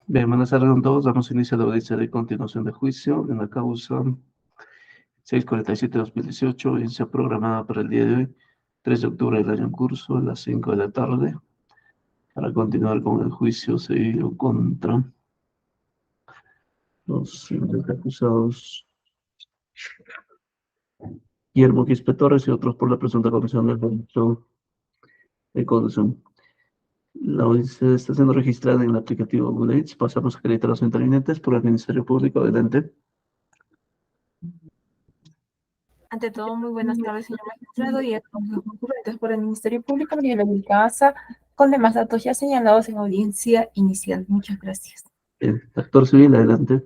Bien, buenas tardes a todos. Damos inicio a la audiencia de continuación de juicio en la causa 647-2018, audiencia programada para el día de hoy, 3 de octubre del año en curso, a las 5 de la tarde, para continuar con el juicio seguido contra los siguientes acusados: Guillermo Quispe Torres y otros por la presunta comisión del delito de corrupción. La audiencia está siendo registrada en el aplicativo Google Eats. Pasamos a acreditar a los intervinientes por el Ministerio Público. Adelante. Ante todo, muy buenas tardes, señor magistrado, y a todos los concurrentes por el Ministerio Público, María Elena Casa, con demás datos ya señalados en audiencia inicial. Muchas gracias. Actor civil, adelante.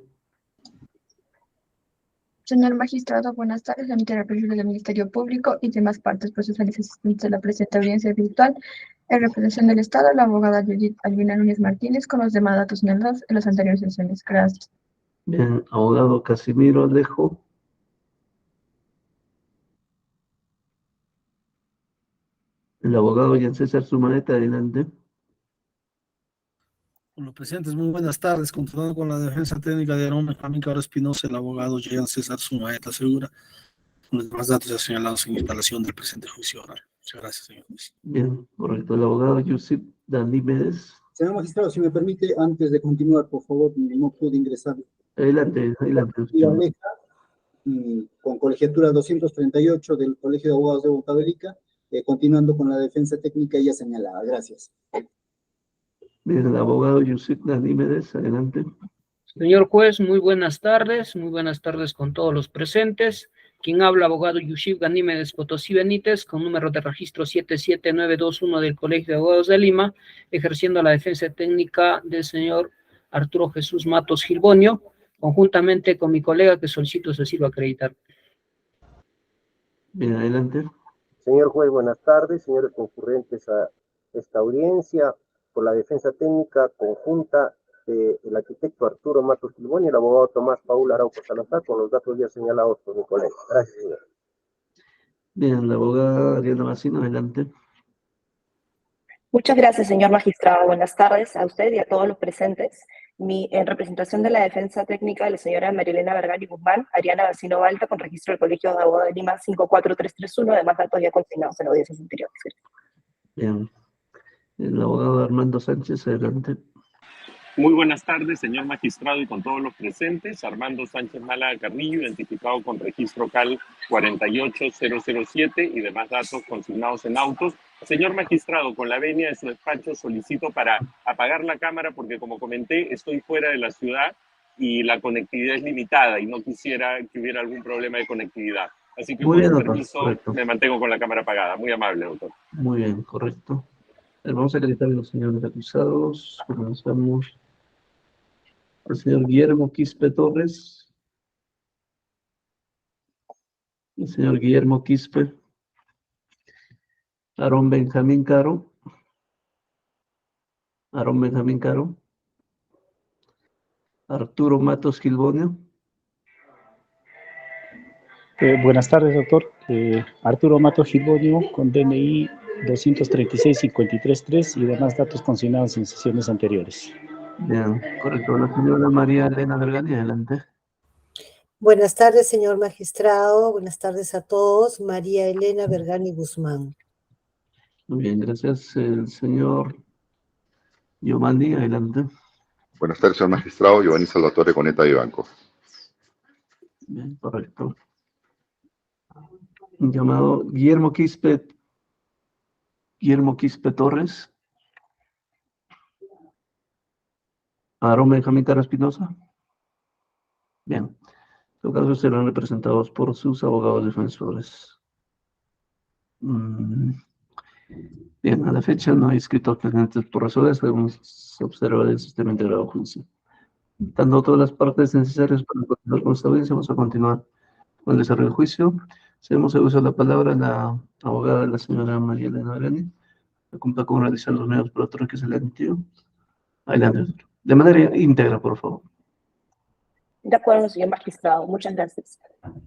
Señor magistrado, buenas tardes. Ante el perfil del Ministerio Público y demás partes procesales asistentes a la presente audiencia virtual, en representación del Estado, la abogada Judith Albina Núñez Martínez, con los demás datos señalados en las anteriores sesiones. Gracias. Bien, abogado Casimiro Alejo. El abogado Jan César Sumareta, adelante. Con los presentes, muy buenas tardes. Continuando con la defensa técnica de Aarón Benjamín Caro Espinosa, el abogado Jan César Sumareta Segura, con los demás datos ya señalados en instalación del presente juicio oral. Muchas gracias, señor juez. Bien, correcto. El abogado Yusip Ganímedes. Señor magistrado, si me permite, antes de continuar, por favor, no pude ingresar. Adelante, adelante. Con colegiatura 238 del Colegio de Abogados de Bocabelica, continuando con la defensa técnica ya señalada. Gracias. Bien, el abogado Yusip Ganímedes, adelante. Señor juez, muy buenas tardes con todos los presentes. Quien habla, abogado Yusif Ganímedes Potosí Benítez, con número de registro 77921 del Colegio de Abogados de Lima, ejerciendo la defensa técnica del señor Arturo Jesús Matos Gilbonio, conjuntamente con mi colega que solicito se sirva acreditar. Bien, adelante. Señor juez, buenas tardes, señores concurrentes a esta audiencia, por la defensa técnica conjunta del arquitecto Arturo Matos Gilbonio y el abogado Tomás Paul Araujo Salazar, con los datos ya señalados por mi colega. Gracias, señor. Bien, la abogada Ariana Bacino, adelante. Muchas gracias, señor magistrado. Buenas tardes a usted y a todos los presentes. En representación de la defensa técnica de la señora María Elena Vergara Guzmán, Ariana Bacino Balta, con registro del Colegio de Abogados de Lima 54331, además datos ya consignados en audiencias anteriores. Bien. El abogado Armando Sánchez, adelante. Muy buenas tardes, señor magistrado, y con todos los presentes. Armando Sánchez Málaga Carrillo, identificado con registro CAL 48007 y demás datos consignados en autos. Señor magistrado, con la venia de su despacho solicito para apagar la cámara porque, como comenté, estoy fuera de la ciudad y la conectividad es limitada y no quisiera que hubiera algún problema de conectividad. Así que, con su permiso, me mantengo con la cámara apagada. Muy amable, doctor. Muy bien, correcto. Vamos a acreditar a los señores acusados. Comenzamos. El señor Guillermo Quispe Torres. El señor Guillermo Quispe. Aarón Benjamín Caro. Aarón Benjamín Caro. Arturo Matos Gilbonio. Buenas tardes, doctor. Arturo Matos Gilbonio, con DNI 236-533 y demás datos consignados en sesiones anteriores. Bien, correcto. La señora María Elena Vergani, adelante. Buenas tardes, señor magistrado. Buenas tardes a todos. María Elena Vergani Guzmán. Muy bien, gracias. El señor Giovanni, adelante. Buenas tardes, señor magistrado. Giovanni Salvatore Coneta Vivanco. Bien, correcto. Llamado Guillermo Quispe Torres. Aarón Benjamín Caro Espinosa. Bien. En todo caso serán representados por sus abogados defensores. Bien, a la fecha no hay escritos pendientes por resolver, según se observa del sistema integrado judicial. Dando todas las partes necesarias para continuar con esta audiencia, vamos a continuar con el desarrollo del juicio. Cedemos el uso de la palabra a la abogada de la señora María Elena Vergani. Me cumpla con realizar los medios por otro que se le admitió. Adelante, de manera íntegra, por favor. De acuerdo, señor magistrado, muchas gracias.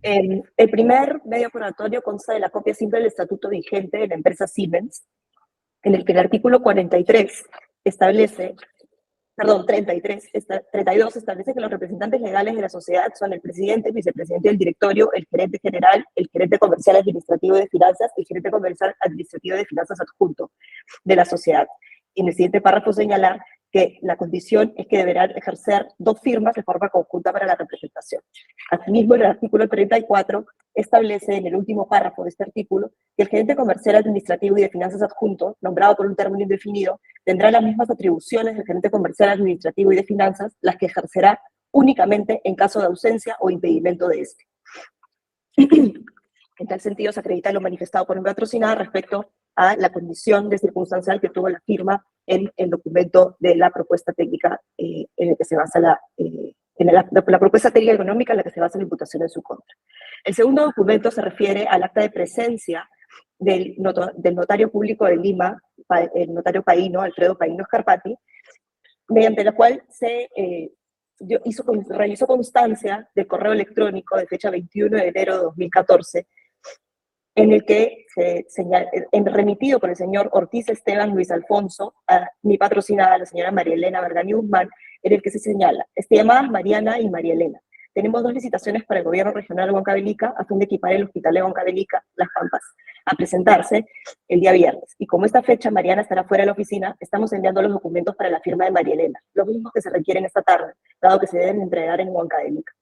El primer medio probatorio consta de la copia simple del estatuto vigente de la empresa Siemens, en el que el artículo 43 establece 32 establece que los representantes legales de la sociedad son el presidente, el vicepresidente del directorio, el gerente general, el gerente comercial administrativo de finanzas y el gerente comercial administrativo de finanzas adjunto de la sociedad. Y en el siguiente párrafo señalar que la condición es que deberán ejercer 2 firmas de forma conjunta para la representación. Asimismo, el artículo 34 establece en el último párrafo de este artículo que el gerente comercial administrativo y de finanzas adjunto, nombrado por un término indefinido, tendrá las mismas atribuciones del gerente comercial administrativo y de finanzas, las que ejercerá únicamente en caso de ausencia o impedimento de este. En tal sentido, se acredita lo manifestado por el patrocinado respecto a la condición de circunstancial que tuvo la firma en el documento de la propuesta técnica en el que se basa la propuesta técnica económica en la que se basa la imputación en su contra. El segundo documento se refiere al acta de presencia del notario público de Lima, el notario Paino, Alfredo Paino Scarpati, mediante la cual se realizó constancia del correo electrónico de fecha 21 de enero de 2014, en el que remitido por el señor Ortiz Esteban Luis Alfonso, a mi patrocinada, la señora María Elena Vergani Guzmán, en el que se señala: estimadas Mariana y María Elena, tenemos 2 licitaciones para el gobierno regional de Huancavelica a fin de equipar el hospital de Huancavelica, Las Pampas, a presentarse el día viernes. Y como esta fecha Mariana estará fuera de la oficina, estamos enviando los documentos para la firma de María Elena, los mismos que se requieren esta tarde, dado que se deben entregar en Huancavelica.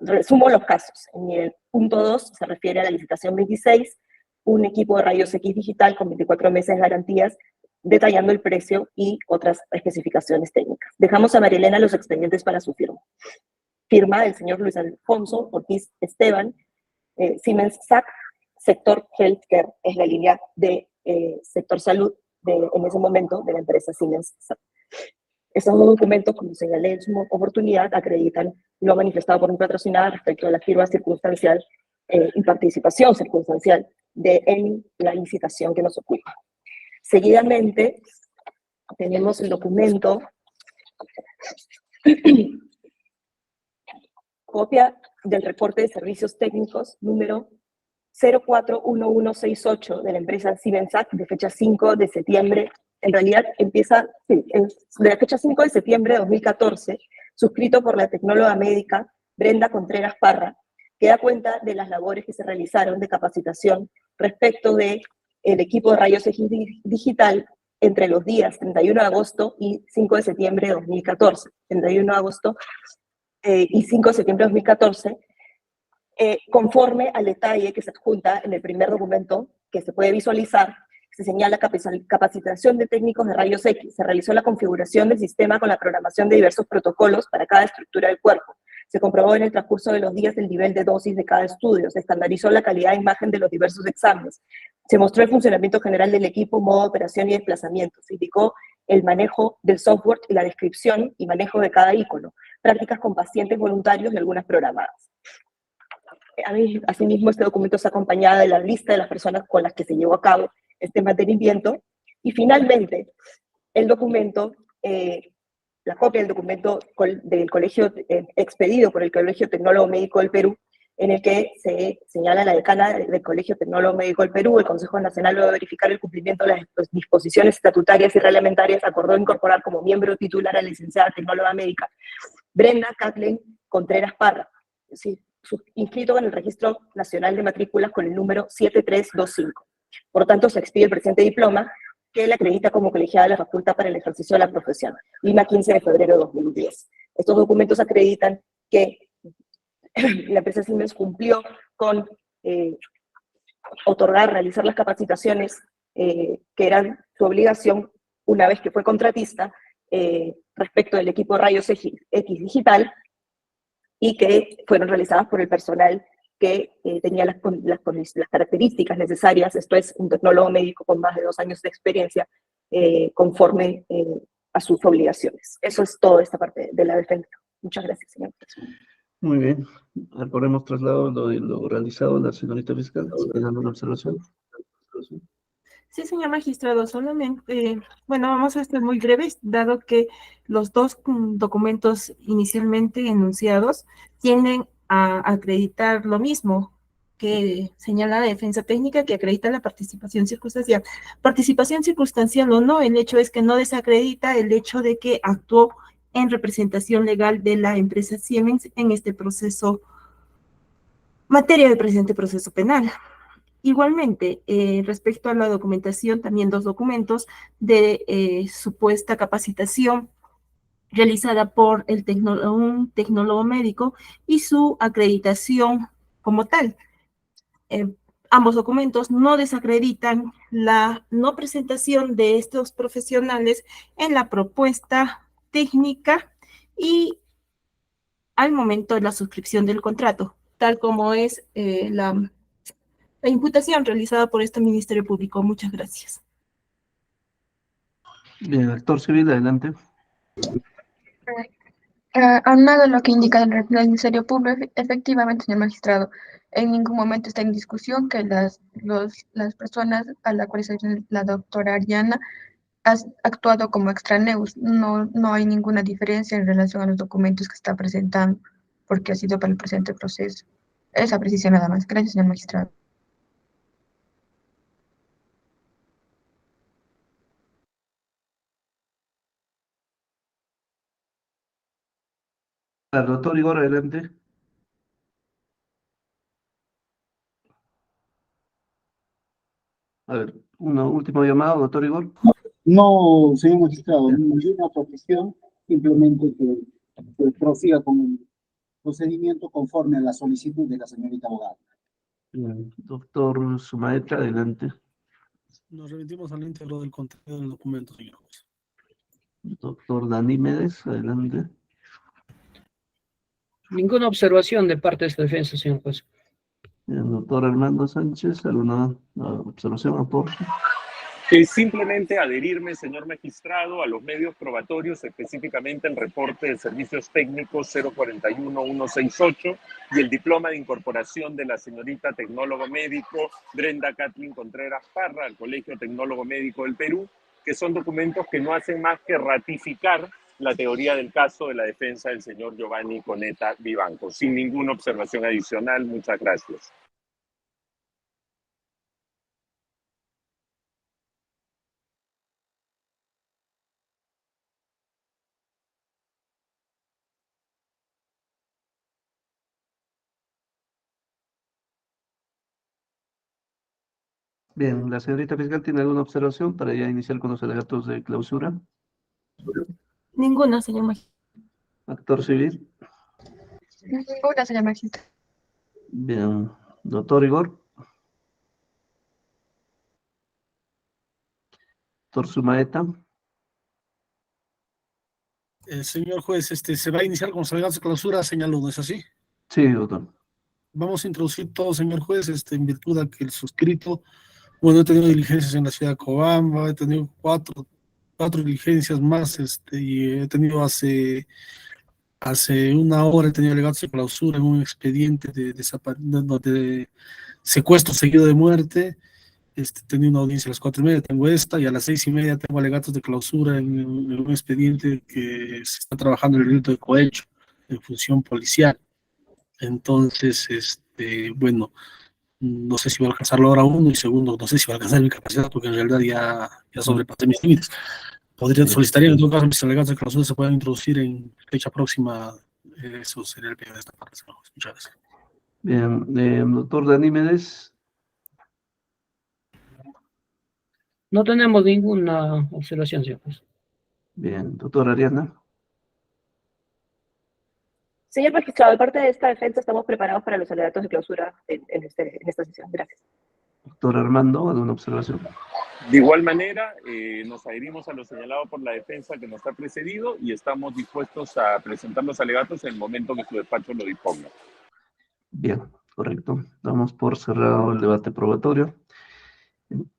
Resumo los casos. En el punto 2 se refiere a la licitación 26, un equipo de rayos X digital con 24 meses de garantías, detallando el precio y otras especificaciones técnicas. Dejamos a María Elena los expedientes para su firma. Firma del señor Luis Alfonso Ortiz Esteban, Siemens SAC, sector healthcare, es la línea de sector salud en ese momento de la empresa Siemens SAC. Estos 2 documentos, como señalé en su oportunidad, acreditan lo manifestado por un patrocinado respecto a la firma circunstancial y participación circunstancial en la licitación que nos ocupa. Seguidamente, tenemos el documento copia del reporte de servicios técnicos número 041168 de la empresa Siemens SAC de fecha 5 de septiembre. En realidad empieza de la fecha 5 de septiembre de 2014, suscrito por la tecnóloga médica Brenda Contreras Parra, que da cuenta de las labores que se realizaron de capacitación respecto del equipo de rayos X digital entre los días 31 de agosto y 5 de septiembre de 2014. 31 de agosto y 5 de septiembre de 2014, conforme al detalle que se adjunta en el primer documento que se puede visualizar. Se señala capacitación de técnicos de rayos X. Se realizó la configuración del sistema con la programación de diversos protocolos para cada estructura del cuerpo. Se comprobó en el transcurso de los días el nivel de dosis de cada estudio. Se estandarizó la calidad de imagen de los diversos exámenes. Se mostró el funcionamiento general del equipo, modo de operación y desplazamiento. Se indicó el manejo del software y la descripción y manejo de cada icono. Prácticas con pacientes voluntarios y algunas programadas. Asimismo, este documento está acompañado de la lista de las personas con las que se llevó a cabo este mantenimiento. Y finalmente, el documento, la copia del documento del colegio expedido por el Colegio Tecnólogo Médico del Perú, en el que se señala la decana del Colegio Tecnólogo Médico del Perú: el Consejo Nacional de verificar el cumplimiento de las disposiciones estatutarias y reglamentarias, acordó incorporar como miembro titular a la licenciada tecnóloga médica Brenda Kathleen Contreras Parra, inscrito en el Registro Nacional de Matrículas con el número 7325. Por tanto, se expide el presente diploma, que la acredita como colegiada de la facultad para el ejercicio de la profesión. Lima, 15 de febrero de 2010. Estos documentos acreditan que la empresa Siemens cumplió con realizar las capacitaciones que eran su obligación una vez que fue contratista respecto del equipo de rayos X digital, y que fueron realizadas por el personal que tenía las características necesarias. Esto es un tecnólogo médico con más de 2 años de experiencia, conforme a sus obligaciones. Eso es toda esta parte de la defensa. Muchas gracias, señor presidente. Muy bien. Hemos trasladado lo realizado a la señorita fiscal. ¿Tiene alguna observación? Sí, señor magistrado, solamente, vamos a estar muy breves, dado que los 2 documentos inicialmente enunciados tienden a acreditar lo mismo, que señala la defensa técnica que acredita la participación circunstancial. Participación circunstancial o no, el hecho es que no desacredita el hecho de que actuó en representación legal de la empresa Siemens en este proceso, materia del presente proceso penal. Igualmente, respecto a la documentación, también 2 documentos de supuesta capacitación realizada por un tecnólogo médico y su acreditación como tal. Ambos documentos no desacreditan la no presentación de estos profesionales en la propuesta técnica y al momento de la suscripción del contrato, tal como es la imputación realizada por este Ministerio Público. Muchas gracias. Bien, actor civil, adelante. Aunado a lo que indica el Ministerio Público, efectivamente, señor magistrado, en ningún momento está en discusión que las personas a las cuales la doctora Ariana ha actuado como extraneus. No hay ninguna diferencia en relación a los documentos que está presentando, porque ha sido para el presente proceso. Esa precisión nada más. Gracias, señor magistrado. Doctor Igor, adelante. A ver, una última llamada, doctor Igor. No, señor magistrado, ninguna otra cuestión, simplemente que prosiga con el procedimiento conforme a la solicitud de la señorita abogada. Bien, doctor Sumaeta, adelante. Nos remitimos al íntegro del contenido del documento, señor juez. Doctor Ganímedes, adelante. Ninguna observación de parte de esta defensa, señor juez. Bien, doctor Armando Sánchez, ¿alguna observación o aporte? Simplemente adherirme, señor magistrado, a los medios probatorios, específicamente el reporte de servicios técnicos 041168 y el diploma de incorporación de la señorita tecnólogo médico Brenda Kathleen Contreras Parra al Colegio Tecnólogo Médico del Perú, que son documentos que no hacen más que ratificar la teoría del caso de la defensa del señor Giovanni Coneta Vivanco. Sin ninguna observación adicional, muchas gracias. Bien, la señorita fiscal tiene alguna observación para ya iniciar con los alegatos de clausura. Ninguna, señor magistrado. Actor civil. Ninguna, señor magistrado. Bien, doctor Igor. Doctor Sumaeta. Señor juez, se va a iniciar con los alegatos de clausura, señaló, ¿no es así? Sí, doctor. Vamos a introducir todo, señor juez, en virtud de que el suscrito, bueno, he tenido diligencias en la ciudad de Cobamba, he tenido cuatro diligencias más, y he tenido hace 1 hora, he tenido alegatos de clausura en un expediente de secuestro seguido de muerte. Tenía una audiencia a las 4:30, tengo esta, y a las 6:30 tengo alegatos de clausura en un expediente que se está trabajando en el delito de cohecho, en función policial. Entonces, bueno, no sé si va a alcanzar la hora 1 y segundo, no sé si va a alcanzar mi capacidad, porque en realidad ya sobrepasé mis límites. Solicitaría en todo caso mis alegatos de clausura se puedan introducir en fecha próxima. Eso sería el pedido de esta parte. Muchas gracias. Bien, doctor Ganímedes. No tenemos ninguna observación, señor juez. Bien, doctor Ariana. Señor magistrado, de parte de esta defensa estamos preparados para los alegatos de clausura en esta sesión. Gracias. Doctor Armando, ¿alguna observación? De igual manera, nos adherimos a lo señalado por la defensa que nos ha precedido y estamos dispuestos a presentar los alegatos en el momento que su despacho lo disponga. Bien, correcto. Damos por cerrado el debate probatorio.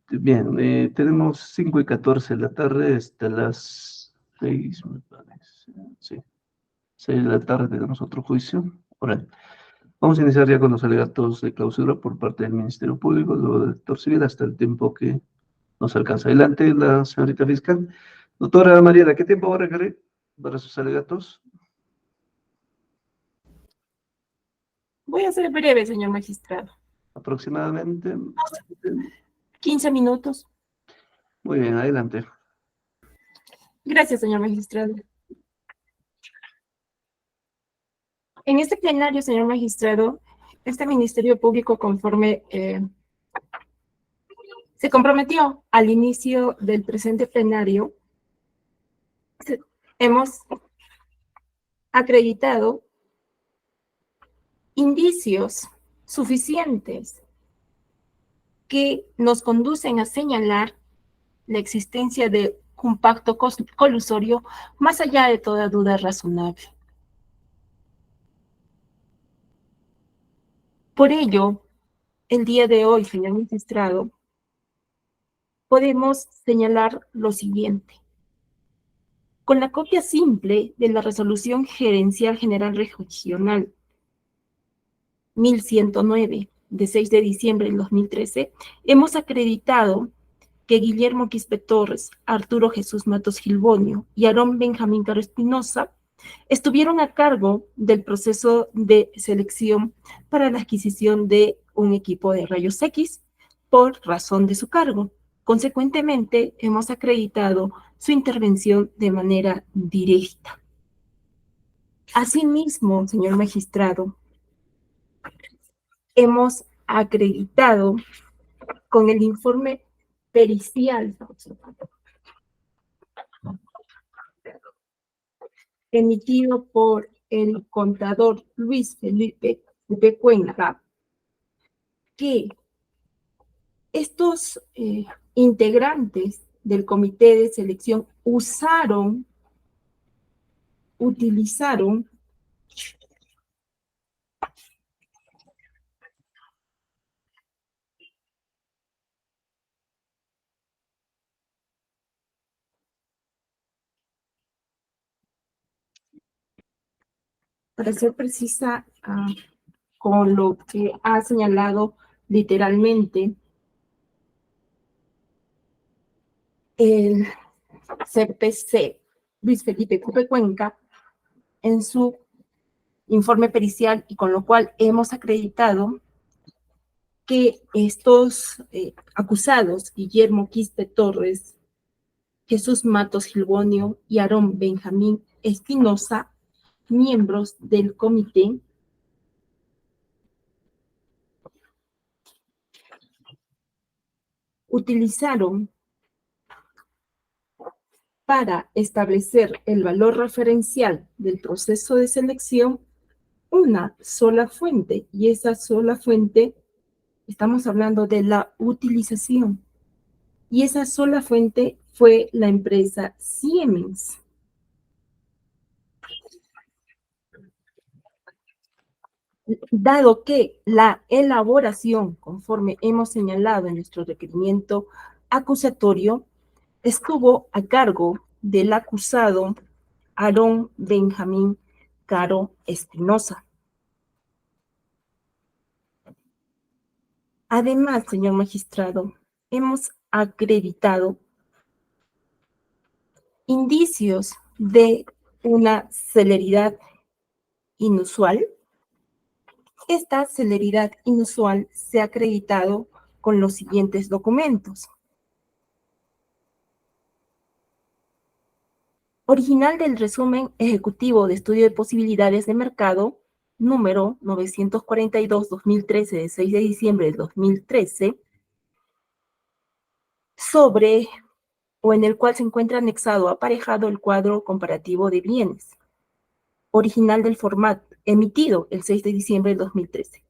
Bien, tenemos 5:14 de la tarde hasta las 6, me parece. Sí, 6 de la tarde tenemos otro juicio. Ahora, vamos a iniciar ya con los alegatos de clausura por parte del Ministerio Público, luego del sector civil, hasta el tiempo que nos alcanza. Adelante, la señorita fiscal. Doctora Mariela, ¿qué tiempo va a requerir para sus alegatos? Voy a ser breve, señor magistrado. Aproximadamente. 15 minutos. Muy bien, adelante. Gracias, señor magistrado. En este plenario, señor magistrado, este Ministerio Público, conforme se comprometió al inicio del presente plenario, hemos acreditado indicios suficientes que nos conducen a señalar la existencia de un pacto colusorio más allá de toda duda razonable. Por ello, el día de hoy, señor magistrado, podemos señalar lo siguiente. Con la copia simple de la Resolución Gerencial General Regional 1109, de 6 de diciembre del 2013, hemos acreditado que Guillermo Quispe Torres, Arturo Jesús Matos Gilbonio y Aarón Benjamín Caro Espinosa estuvieron a cargo del proceso de selección para la adquisición de un equipo de rayos X por razón de su cargo. Consecuentemente, hemos acreditado su intervención de manera directa. Asimismo, señor magistrado, hemos acreditado con el informe pericial emitido por el contador Luis Felipe Cuenca, que estos integrantes del comité de selección utilizaron para ser precisa con lo que ha señalado literalmente el CPC Luis Felipe Cuenca en su informe pericial, y con lo cual hemos acreditado que estos acusados, Guillermo Quispe Torres, Jesús Matos Gilbonio y Aarón Benjamín Espinosa, miembros del comité, utilizaron para establecer el valor referencial del proceso de selección una sola fuente, y esa sola fuente, estamos hablando de la utilización, y esa sola fuente fue la empresa Siemens. Dado que la elaboración, conforme hemos señalado en nuestro requerimiento acusatorio, estuvo a cargo del acusado Aarón Benjamín Caro Espinosa. Además, señor magistrado, hemos acreditado indicios de una celeridad inusual. Esta celeridad inusual se ha acreditado con los siguientes documentos. Original del resumen ejecutivo de estudio de posibilidades de mercado, número 942-2013 de 6 de diciembre del 2013, sobre o en el cual se encuentra anexado aparejado el cuadro comparativo de bienes. Original del formato emitido el 6 de diciembre del 2013.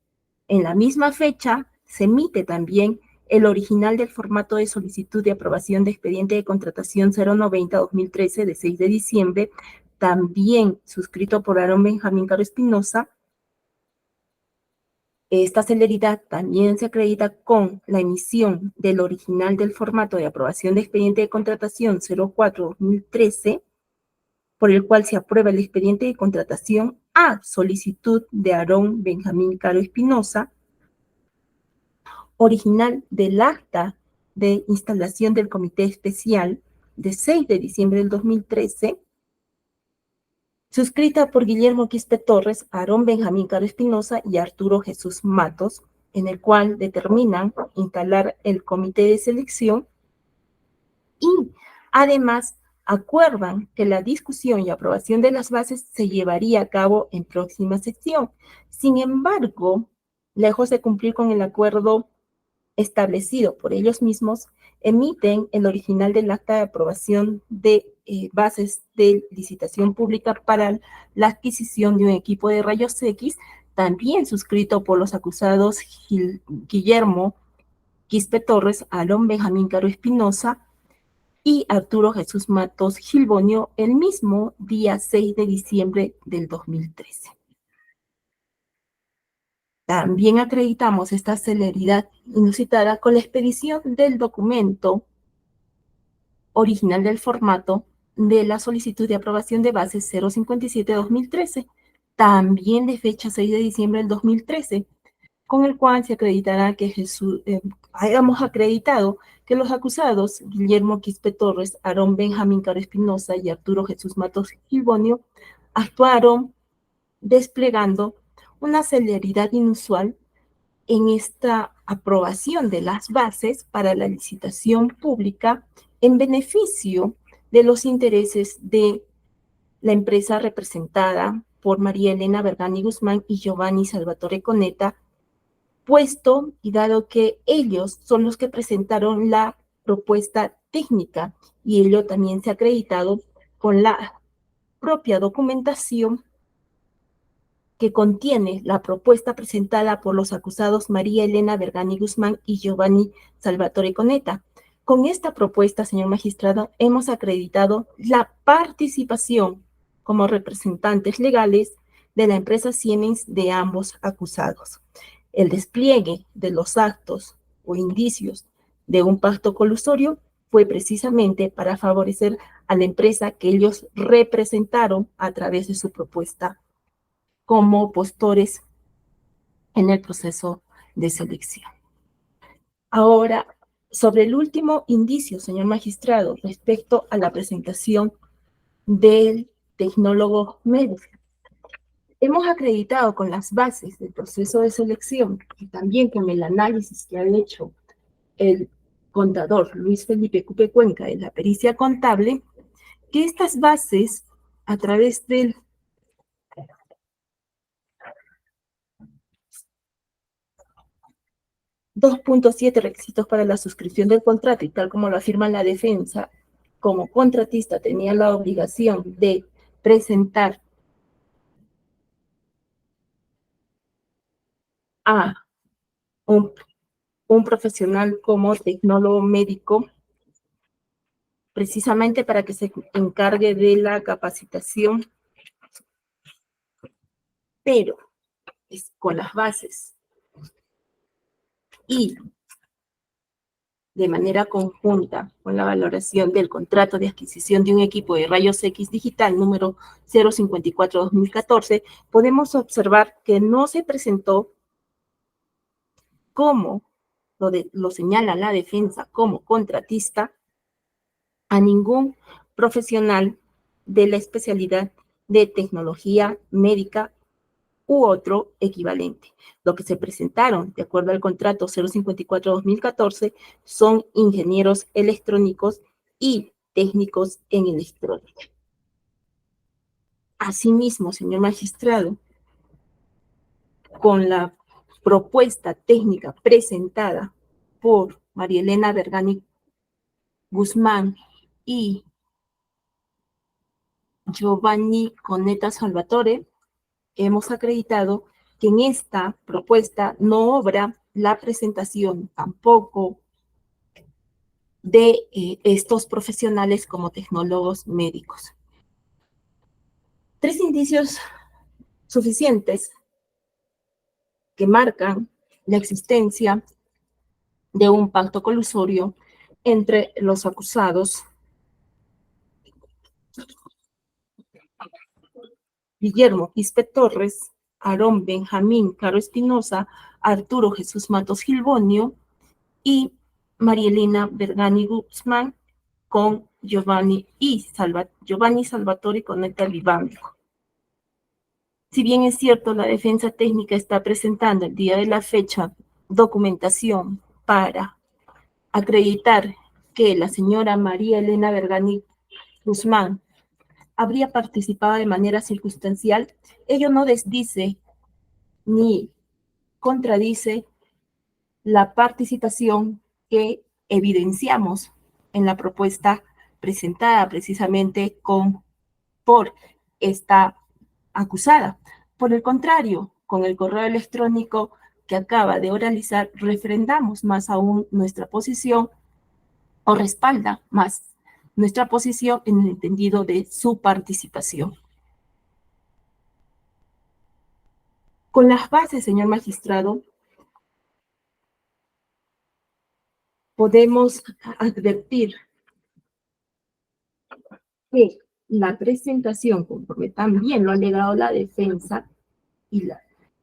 En la misma fecha se emite también el original del formato de solicitud de aprobación de expediente de contratación 090-2013 de 6 de diciembre, también suscrito por Aarón Benjamín Caro Espinosa. Esta celeridad también se acredita con la emisión del original del formato de aprobación de expediente de contratación 04-2013, por el cual se aprueba el expediente de contratación a solicitud de Aarón Benjamín Caro Espinosa, original del acta de instalación del comité especial de 6 de diciembre del 2013, suscrita por Guillermo Quispe Torres, Aarón Benjamín Caro Espinosa y Arturo Jesús Matos, en el cual determinan instalar el comité de selección y además acuerdan que la discusión y aprobación de las bases se llevaría a cabo en próxima sesión. Sin embargo, lejos de cumplir con el acuerdo establecido por ellos mismos, emiten el original del acta de aprobación de bases de licitación pública para la adquisición de un equipo de rayos X, también suscrito por los acusados Guillermo Quispe Torres, Aarón Benjamín Caro Espinosa y Arturo Jesús Matos Gilbonio, el mismo día 6 de diciembre del 2013. También acreditamos esta celeridad inusitada con la expedición del documento original del formato de la solicitud de aprobación de bases 057-2013, también de fecha 6 de diciembre del 2013, con el cual se acreditará que hayamos acreditado que los acusados Guillermo Quispe Torres, Aarón Benjamín Caro Espinosa y Arturo Jesús Matos Gilbonio actuaron desplegando una celeridad inusual en esta aprobación de las bases para la licitación pública en beneficio de los intereses de la empresa representada por María Elena Vergani Guzmán y Giovanni Salvatore Coneta, puesto y dado que ellos son los que presentaron la propuesta técnica y ello también se ha acreditado con la propia documentación que contiene la propuesta presentada por los acusados María Elena Vergani Guzmán y Giovanni Salvatore Coneta. Con esta propuesta, señor magistrado, hemos acreditado la participación como representantes legales de la empresa Siemens de ambos acusados. El despliegue de los actos o indicios de un pacto colusorio fue precisamente para favorecer a la empresa que ellos representaron a través de su propuesta como postores en el proceso de selección. Ahora, sobre el último indicio, señor magistrado, respecto a la presentación del tecnólogo médico. Hemos acreditado con las bases del proceso de selección y también con el análisis que ha hecho el contador Luis Felipe Cupe Cuenca de la pericia contable, que estas bases, a través del .7 requisitos para la suscripción del contrato, y tal como lo afirma la defensa, como contratista tenía la obligación de presentar a un profesional como tecnólogo médico, precisamente para que se encargue de la capacitación, pero con las bases y de manera conjunta con la valoración del contrato de adquisición de un equipo de rayos X digital número 054-2014, podemos observar que no se presentó, como lo señala la defensa, como contratista a ningún profesional de la especialidad de tecnología médica u otro equivalente. Lo que se presentaron, de acuerdo al contrato 054-2014, son ingenieros electrónicos y técnicos en electrónica. Asimismo, señor magistrado, con la propuesta técnica presentada por María Elena Vergani Guzmán y Giovanni Coneta Salvatore, hemos acreditado que en esta propuesta no obra la presentación tampoco de estos profesionales como tecnólogos médicos. 3 indicios suficientes que marcan la existencia de un pacto colusorio entre los acusados Guillermo Quispe Torres, Aarón Benjamín Caro Espinosa, Arturo Jesús Matos Gilbonio y María Elena Vergani Guzmán con Giovanni Salvatore Coneta Vivanco. Si bien es cierto, la defensa técnica está presentando el día de la fecha documentación para acreditar que la señora María Elena Vergani Guzmán habría participado de manera circunstancial, ello no desdice ni contradice la participación que evidenciamos en la propuesta presentada precisamente por esta acusada. Por el contrario, con el correo electrónico que acaba de oralizar, refrendamos más aún nuestra posición o respalda más nuestra posición en el entendido de su participación. Con las bases, señor magistrado, podemos advertir que la presentación, conforme también lo ha alegado la defensa y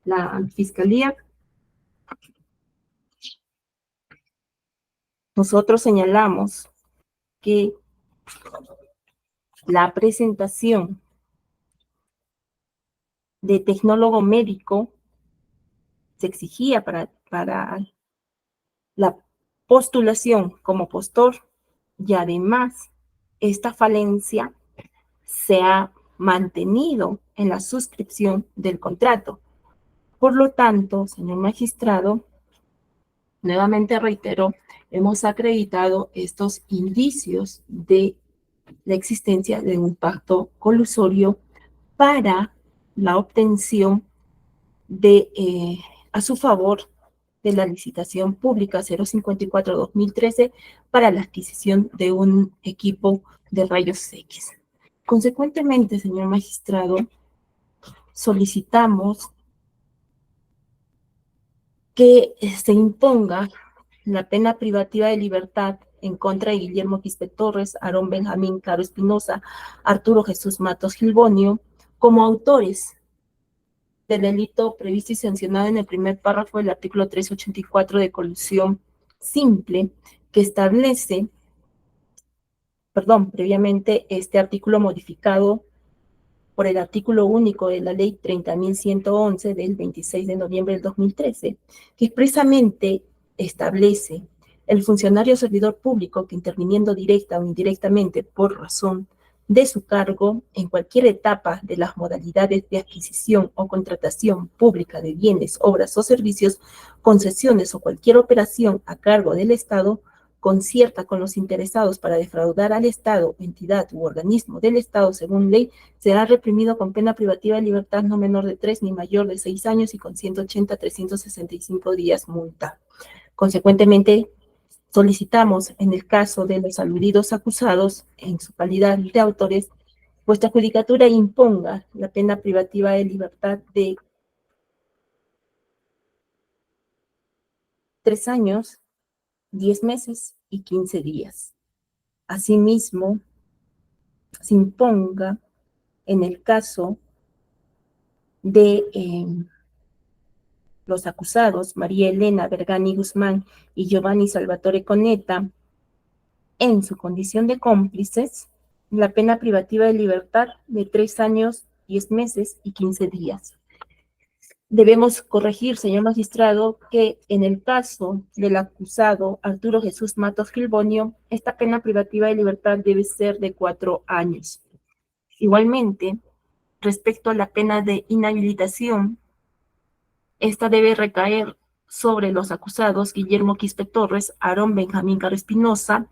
la fiscalía, nosotros señalamos que la presentación de tecnólogo médico se exigía para la postulación como postor, y además esta falencia se ha mantenido en la suscripción del contrato. Por lo tanto, señor magistrado, nuevamente reitero, hemos acreditado estos indicios de la existencia de un pacto colusorio para la obtención de, a su favor, de la licitación pública 054-2013 para la adquisición de un equipo de rayos X. Consecuentemente, señor magistrado, solicitamos que se imponga la pena privativa de libertad en contra de Guillermo Quispe Torres, Aarón Benjamín Caro Espinosa, Arturo Jesús Matos Gilbonio, como autores del delito previsto y sancionado en el primer párrafo del artículo 384 de colusión simple, que establece, previamente este artículo modificado por el artículo único de la ley 30.111 del 26 de noviembre del 2013, que expresamente establece el funcionario servidor público que, interviniendo directa o indirectamente por razón de su cargo en cualquier etapa de las modalidades de adquisición o contratación pública de bienes, obras o servicios, concesiones o cualquier operación a cargo del Estado, concierta con los interesados para defraudar al Estado, entidad u organismo del Estado según ley, será reprimido con pena privativa de libertad no menor de 3 ni mayor de 6 años y con 180 a 365 días multa. Consecuentemente, solicitamos, en el caso de los aludidos acusados, en su calidad de autores, vuestra judicatura imponga la pena privativa de libertad de 3 años, 10 meses y 15 días. Asimismo, se imponga, en el caso de los acusados María Elena Vergani Guzmán y Giovanni Salvatore Coneta, en su condición de cómplices, la pena privativa de libertad de 3 años, 10 meses y 15 días. Debemos corregir, señor magistrado, que en el caso del acusado Arturo Jesús Matos Gilbonio, esta pena privativa de libertad debe ser de 4 años. Igualmente, respecto a la pena de inhabilitación, esta debe recaer sobre los acusados Guillermo Quispe Torres, Aarón Benjamín Caro Espinosa,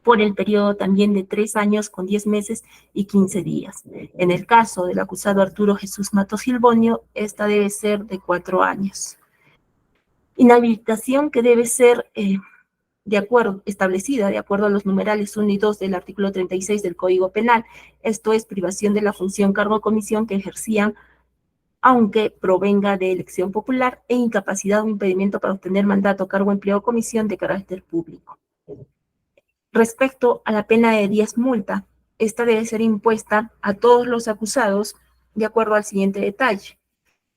por el periodo también de 3 años con 10 meses y 15 días. En el caso del acusado Arturo Jesús Matos Gilbonio, esta debe ser de 4 años. Inhabilitación que debe ser establecida de acuerdo a los numerales 1 y 2 del artículo 36 del Código Penal, esto es privación de la función, cargo o comisión que ejercían aunque provenga de elección popular, e incapacidad o impedimento para obtener mandato, cargo, empleo o comisión de carácter público. Respecto a la pena de 10 multa, esta debe ser impuesta a todos los acusados de acuerdo al siguiente detalle.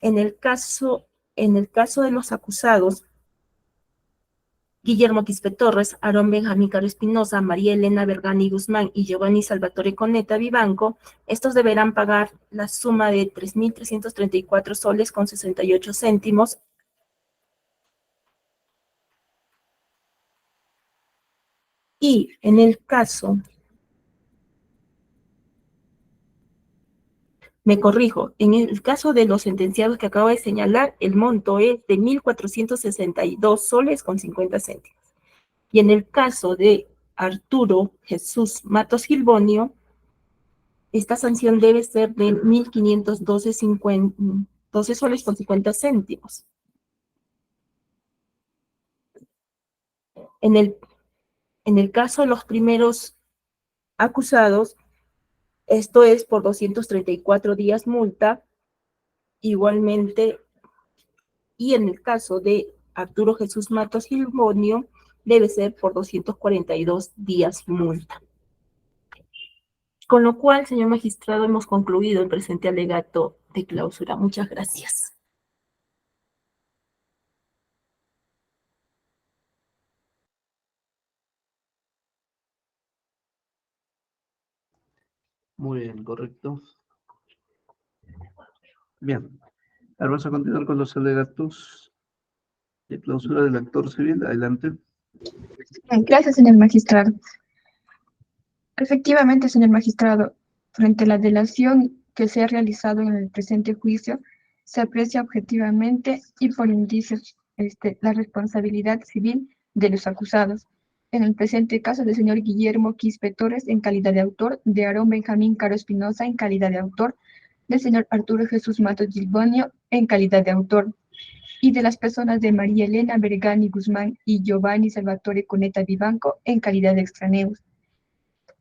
En el caso de los acusados Guillermo Quispe Torres, Aarón Benjamín Caro Espinosa, María Elena Vergani Guzmán y Giovanni Salvatore Coneta Vivanco, estos deberán pagar la suma de 3.334 soles con 68 céntimos Y en el caso, me corrijo, en el caso de los sentenciados que acabo de señalar, el monto es de 1.462 soles con 50 céntimos. Y en el caso de Arturo Jesús Matos Gilbonio, esta sanción debe ser de 1.512 soles con 50 céntimos. En el caso de los primeros acusados, esto es por 234 días multa, igualmente, y en el caso de Arturo Jesús Matos Gilbonio, debe ser por 242 días multa. Con lo cual, señor magistrado, hemos concluido el presente alegato de clausura. Muchas gracias. Muy bien, correcto. Bien. Ahora vamos a continuar con los alegatos de clausura del actor civil. Adelante. Gracias, señor magistrado. Efectivamente, señor magistrado, frente a la delación que se ha realizado en el presente juicio, se aprecia objetivamente y por indicios la responsabilidad civil de los acusados. En el presente caso del señor Guillermo Quispe Torres en calidad de autor, de Aarón Benjamín Caro Espinosa en calidad de autor, del señor Arturo Jesús Matos Gilbonio en calidad de autor, y de las personas de María Elena Vergani Guzmán y Giovanni Salvatore Coneta Vivanco en calidad de extraneos.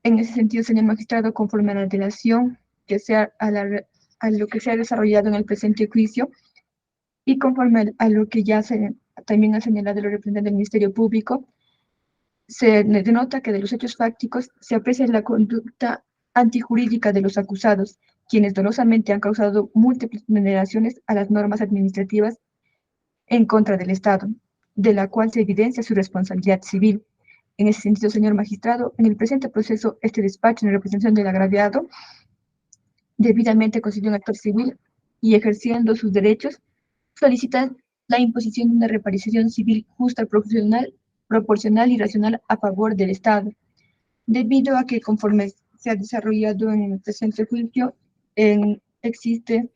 En ese sentido, señor magistrado, conforme a la delación que sea a lo que se ha desarrollado en el presente juicio y conforme a lo que ya también ha señalado el representante del Ministerio Público, se denota que de los hechos fácticos se aprecia la conducta antijurídica de los acusados, quienes dolosamente han causado múltiples vulneraciones a las normas administrativas en contra del Estado, de la cual se evidencia su responsabilidad civil. En ese sentido, señor magistrado, en el presente proceso, este despacho en representación del agraviado, debidamente constituye un actor civil y ejerciendo sus derechos, solicita la imposición de una reparación civil justa, proporcional y racional a favor del Estado, debido a que conforme se ha desarrollado en el presente juicio, existe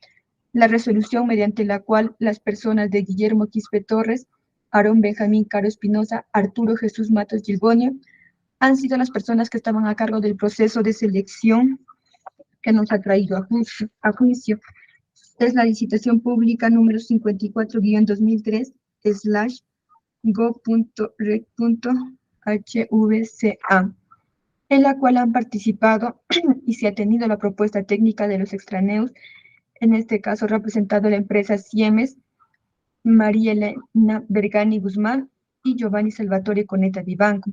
la resolución mediante la cual las personas de Guillermo Quispe Torres, Aarón Benjamín Caro Espinosa, Arturo Jesús Matos Gilbonio, han sido las personas que estaban a cargo del proceso de selección que nos ha traído a juicio. Es la licitación pública número 54-2003/go.rec.hvca, en la cual han participado y se ha tenido la propuesta técnica de los extraneos, en este caso representado la empresa Siemens, María Elena Vergani Guzmán y Giovanni Salvatore Coneta Vivanco,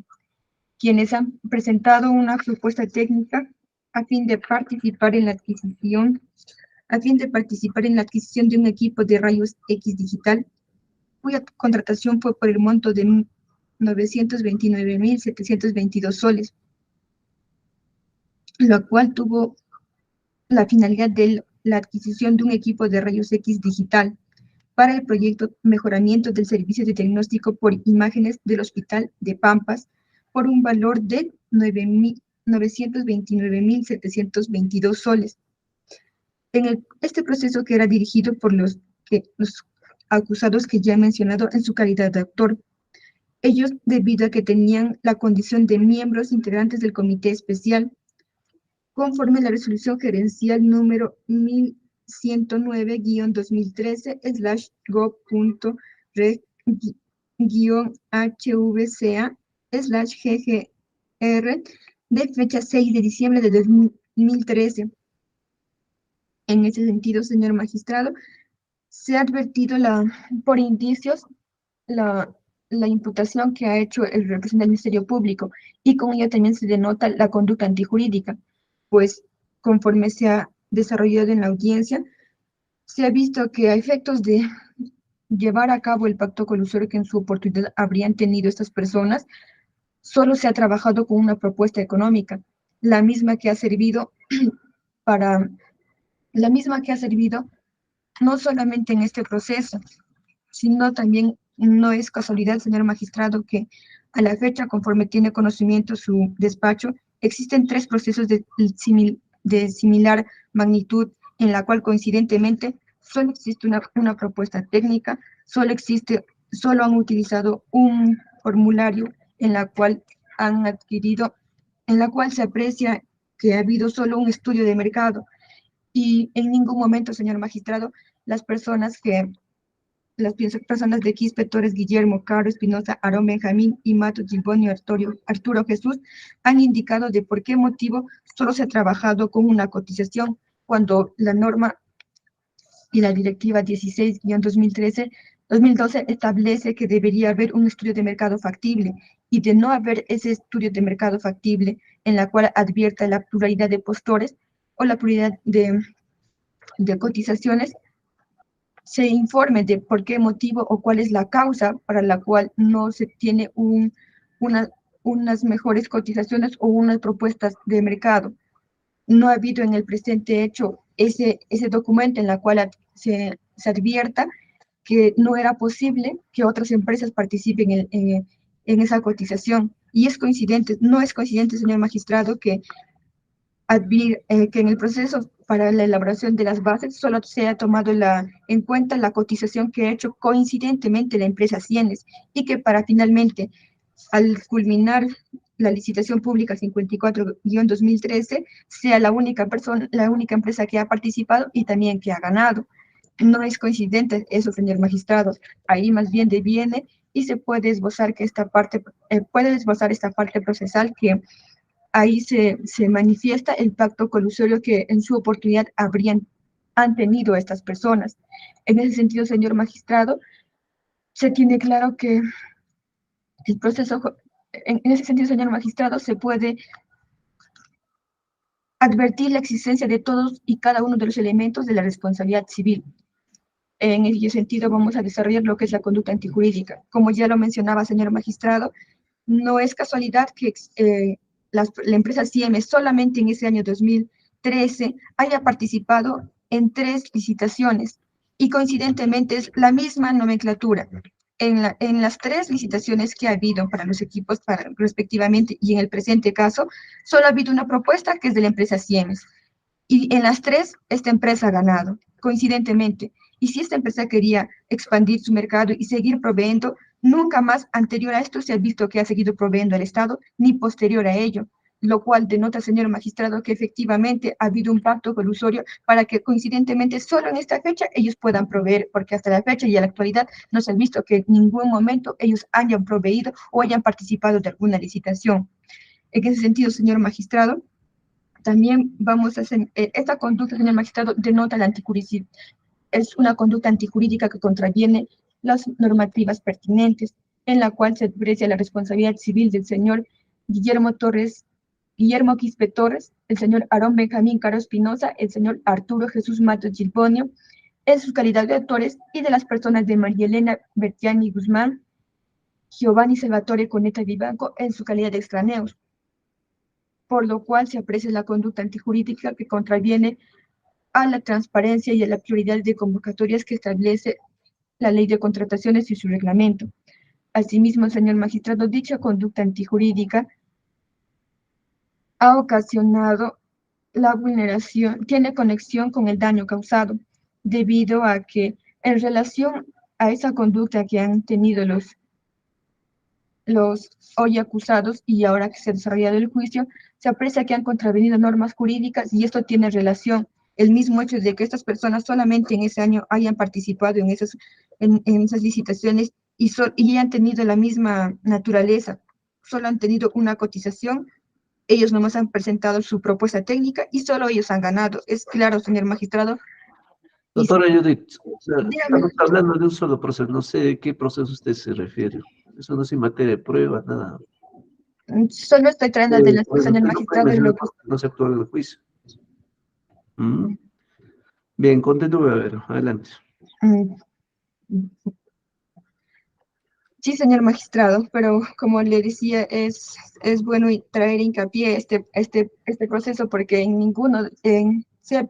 quienes han presentado una propuesta técnica a fin de participar en la adquisición de un equipo de rayos X digital, cuya contratación fue por el monto de 929.722 soles, lo cual tuvo la finalidad de la adquisición de un equipo de rayos X digital para el proyecto Mejoramiento del Servicio de Diagnóstico por Imágenes del Hospital de Pampas por un valor de 929.722 soles. En este proceso, que era dirigido por los acusados que ya he mencionado en su calidad de autor, ellos, debido a que tenían la condición de miembros integrantes del Comité Especial, conforme a la resolución gerencial número 1109-2013/go.rec-hvca/ggr de fecha 6 de diciembre de 2013. En ese sentido, señor magistrado, se ha advertido por indicios la imputación que ha hecho el representante del Ministerio Público, y con ella también se denota la conducta antijurídica, pues conforme se ha desarrollado en la audiencia, se ha visto que a efectos de llevar a cabo el pacto colusorio que en su oportunidad habrían tenido estas personas, solo se ha trabajado con una propuesta económica, la misma que ha servido no solamente en este proceso, sino también no es casualidad, señor magistrado, que A la fecha, conforme tiene conocimiento su despacho, existen 3 procesos de similar magnitud en la cual coincidentemente solo existe una propuesta técnica, solo han utilizado un formulario en la cual se aprecia que ha habido solo un estudio de mercado y en ningún momento, señor magistrado, las personas de Quispe, Torres, Guillermo, Caro, Espinosa, Aarón, Benjamín y Mato, Gilbonio, Arturo Jesús han indicado de por qué motivo solo se ha trabajado con una cotización cuando la norma y la directiva 16-2012 establece que debería haber un estudio de mercado factible, y de no haber ese estudio de mercado factible en la cual advierta la pluralidad de postores o la pluralidad de cotizaciones, se informe de por qué motivo o cuál es la causa para la cual no se tiene unas mejores cotizaciones o unas propuestas de mercado. No ha habido en el presente hecho ese documento en la cual se advierta que no era posible que otras empresas participen en esa cotización. Y no es coincidente, señor magistrado, que en el proceso para la elaboración de las bases solo se ha tomado en cuenta la cotización que ha hecho coincidentemente la empresa Sienes, y que para finalmente, al culminar la licitación pública 54-2013, sea la única empresa que ha participado y también que ha ganado. No es coincidente eso, señor magistrado. Ahí más bien deviene y se puede esbozar esta parte procesal, que ahí se manifiesta el pacto colusorio que en su oportunidad han tenido estas personas. En ese sentido, señor magistrado, se tiene claro que el proceso, en ese sentido, señor magistrado, se puede advertir la existencia de todos y cada uno de los elementos de la responsabilidad civil. En ese sentido, vamos a desarrollar lo que es la conducta antijurídica. Como ya lo mencionaba, señor magistrado, no es casualidad que la empresa Siemens solamente en ese año 2013 haya participado en 3 licitaciones, y coincidentemente es la misma nomenclatura. En las 3 licitaciones que ha habido para los equipos respectivamente, y en el presente caso, solo ha habido una propuesta que es de la empresa Siemens. Y en las 3, esta empresa ha ganado, coincidentemente. Y si esta empresa quería expandir su mercado y seguir proveyendo, nunca más anterior a esto se ha visto que ha seguido proveyendo al Estado, ni posterior a ello, lo cual denota, señor magistrado, que efectivamente ha habido un pacto colusorio para que coincidentemente solo en esta fecha ellos puedan proveer, porque hasta la fecha y a la actualidad no se ha visto que en ningún momento ellos hayan proveído o hayan participado de alguna licitación. En ese sentido, señor magistrado, también vamos a hacer, esta conducta, señor magistrado, denota la antijurídica. Es una conducta antijurídica que contraviene las normativas pertinentes, en la cual se aprecia la responsabilidad civil del señor Guillermo Quispe Torres, el señor Aarón Benjamín Caro Espinosa, el señor Arturo Jesús Matos Gilbonio, en su calidad de autores, y de las personas de María Elena Bertiani Guzmán, Giovanni Salvatore Coneta Vivanco, en su calidad de extraneos, por lo cual se aprecia la conducta antijurídica que contraviene a la transparencia y a la prioridad de convocatorias que establece la Ley de Contrataciones y su reglamento. Asimismo, señor magistrado, dicha conducta antijurídica ha ocasionado la vulneración, tiene conexión con el daño causado, debido a que en relación a esa conducta que han tenido los hoy acusados, y ahora que se ha desarrollado el juicio, se aprecia que han contravenido normas jurídicas, y esto tiene relación. El mismo hecho de que estas personas solamente en ese año hayan participado en esas licitaciones y han tenido la misma naturaleza, solo han tenido una cotización, ellos nomás han presentado su propuesta técnica y solo ellos han ganado. Es claro, señor magistrado. Doctora Judith, estamos hablando de un solo proceso, no sé de qué proceso usted se refiere. Eso no es en materia de prueba, nada. Solo estoy trayendo de la señor magistrado. No se actúa en el juicio. Bien, continúe, a ver, adelante. Sí, señor magistrado, pero como le decía, es bueno traer hincapié a este proceso, porque en ninguno se ha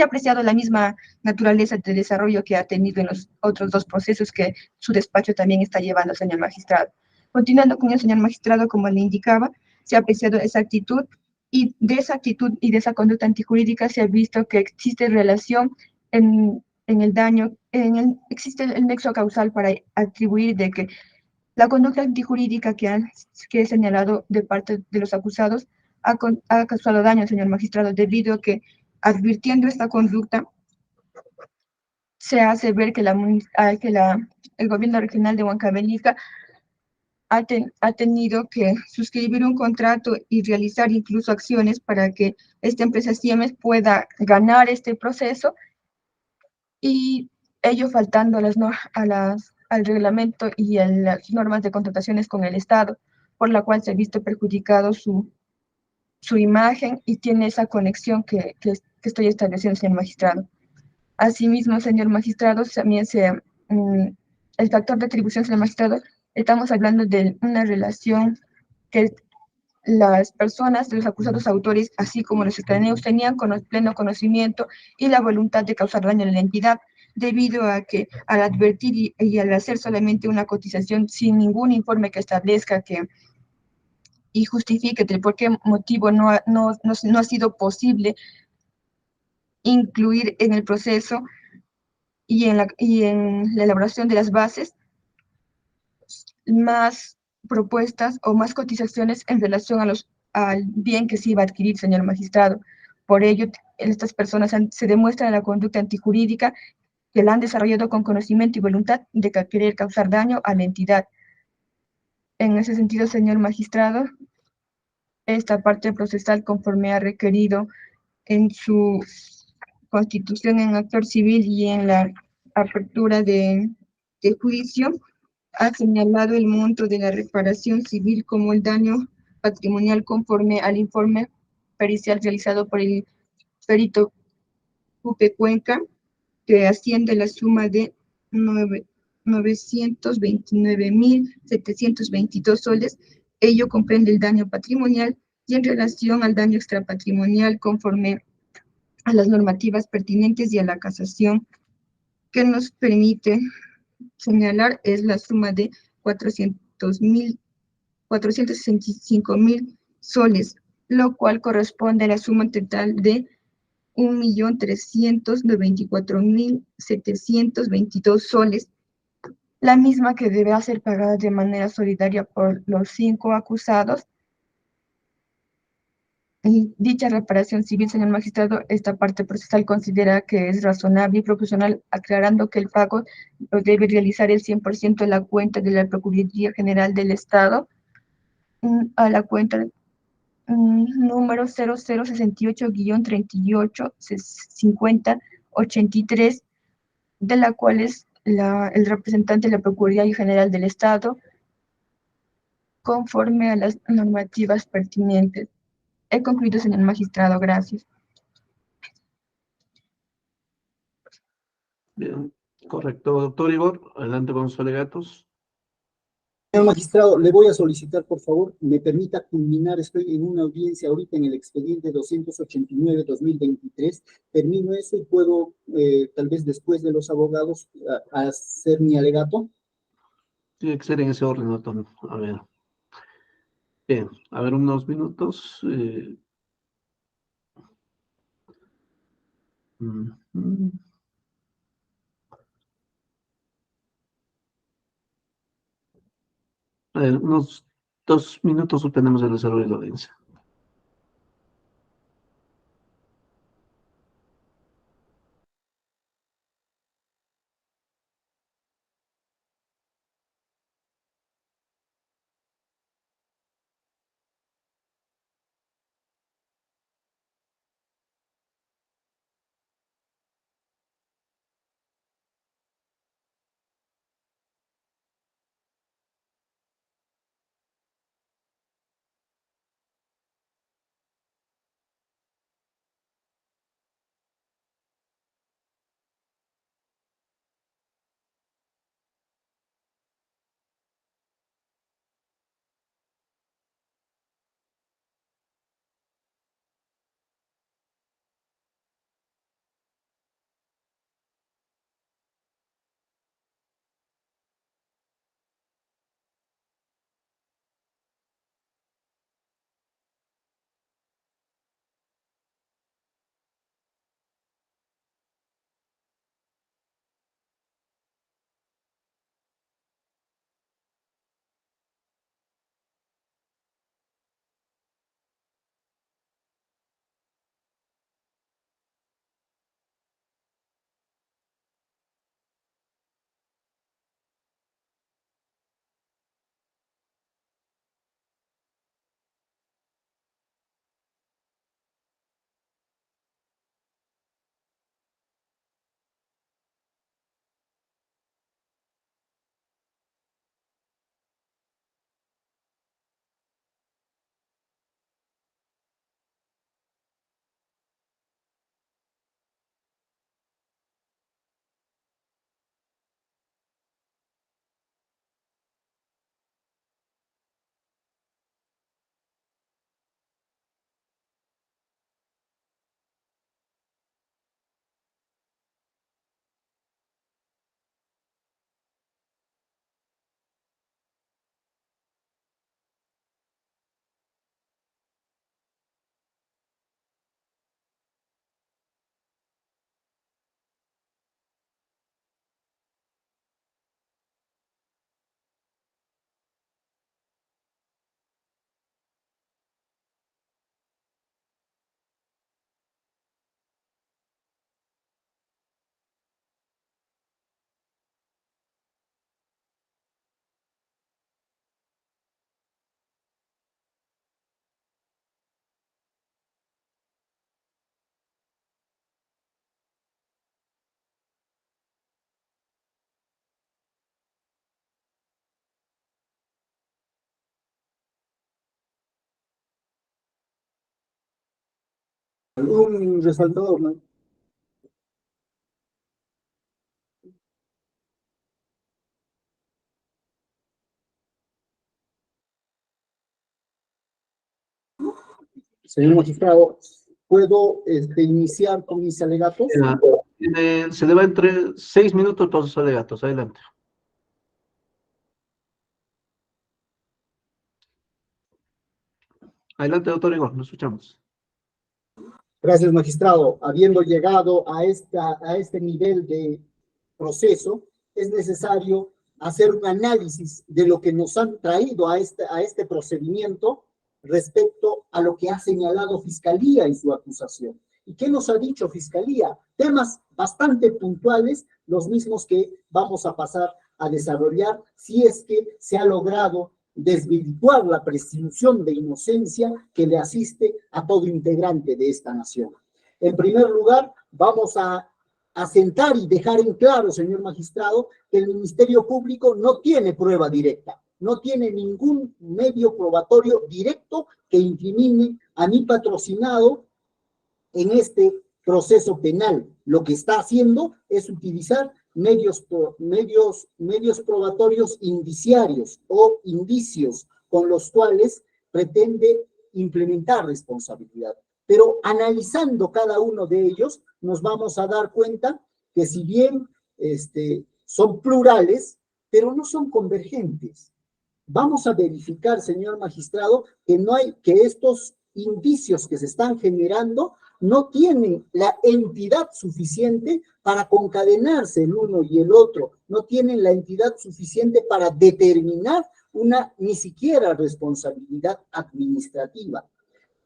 apreciado la misma naturaleza de desarrollo que ha tenido en los otros 2 procesos que su despacho también está llevando, señor magistrado. Continuando con el señor magistrado, como le indicaba, se ha apreciado esa actitud y de esa actitud y de esa conducta antijurídica se ha visto que existe relación en el daño, existe el nexo causal para atribuir de que la conducta antijurídica que he señalado de parte de los acusados ha causado daño al señor magistrado debido a que advirtiendo esta conducta se hace ver que el gobierno regional de Huancavelica ha tenido que suscribir un contrato y realizar incluso acciones para que esta empresa Siemens pueda ganar este proceso y ello faltando al reglamento y a las normas de contrataciones con el Estado, por la cual se ha visto perjudicado su imagen y tiene esa conexión que estoy estableciendo, señor magistrado. Asimismo, señor magistrado, también el factor de atribución, señor magistrado, estamos hablando de una relación que las personas, los acusados autores, así como los extraños, tenían pleno conocimiento y la voluntad de causar daño a la entidad, debido a que al advertir y al hacer solamente una cotización sin ningún informe que establezca y justifique de por qué motivo no ha sido posible incluir en el proceso y en la elaboración de las bases más propuestas o más cotizaciones en relación al bien que se iba a adquirir, señor magistrado. Por ello, estas personas se demuestran la conducta antijurídica que la han desarrollado con conocimiento y voluntad de querer causar daño a la entidad. En ese sentido, señor magistrado, esta parte procesal, conforme ha requerido en su constitución en actor civil y en la apertura de juicio, ha señalado el monto de la reparación civil como el daño patrimonial conforme al informe pericial realizado por el perito Jupe Cuenca, que asciende a la suma de 929.722 soles. Ello comprende el daño patrimonial y en relación al daño extrapatrimonial conforme a las normativas pertinentes y a la casación que nos permite señalar es la suma de 465.000 soles, lo cual corresponde a la suma total de 1.394.722 soles, la misma que debe ser pagada de manera solidaria por los 5 acusados. Y dicha reparación civil, señor magistrado, esta parte procesal considera que es razonable y proporcional, aclarando que el pago lo debe realizar el 100% de la cuenta de la Procuraduría General del Estado a la cuenta número 0068-385083, de la cual es el representante de la Procuraduría General del Estado, conforme a las normativas pertinentes. He concluido, señor magistrado. Gracias. Bien, correcto, doctor Igor. Adelante con sus alegatos. Señor magistrado, le voy a solicitar, por favor, me permita culminar, estoy en una audiencia ahorita en el expediente 289-2023, termino eso y puedo, tal vez después de los abogados, hacer mi alegato. Tiene que ser en ese orden, doctor. A ver. Bien, a ver, unos minutos. Mm. A ver, unos 2 minutos suspendemos el desarrollo de la audiencia. Un resaltador, ¿no? Señor magistrado, ¿puedo iniciar con mis alegatos? Se le va entre 6 minutos para sus alegatos. Adelante. Adelante, doctor Igor, lo escuchamos. Gracias, magistrado. Habiendo llegado a este nivel de proceso, es necesario hacer un análisis de lo que nos han traído a este procedimiento respecto a lo que ha señalado Fiscalía en su acusación. ¿Y qué nos ha dicho Fiscalía? Temas bastante puntuales, los mismos que vamos a pasar a desarrollar si es que se ha logrado desvirtuar la presunción de inocencia que le asiste a todo integrante de esta nación. En primer lugar, vamos a asentar y dejar en claro, señor magistrado, que el Ministerio Público no tiene prueba directa, no tiene ningún medio probatorio directo que incrimine a mi patrocinado en este proceso penal. Lo que está haciendo es utilizar medios probatorios indiciarios o indicios con los cuales pretende implementar responsabilidad. Pero analizando cada uno de ellos, nos vamos a dar cuenta que si bien son plurales, pero no son convergentes. Vamos a verificar, señor magistrado, que estos indicios que se están generando no tienen la entidad suficiente para concadenarse el uno y el otro, no tienen la entidad suficiente para determinar ni siquiera responsabilidad administrativa.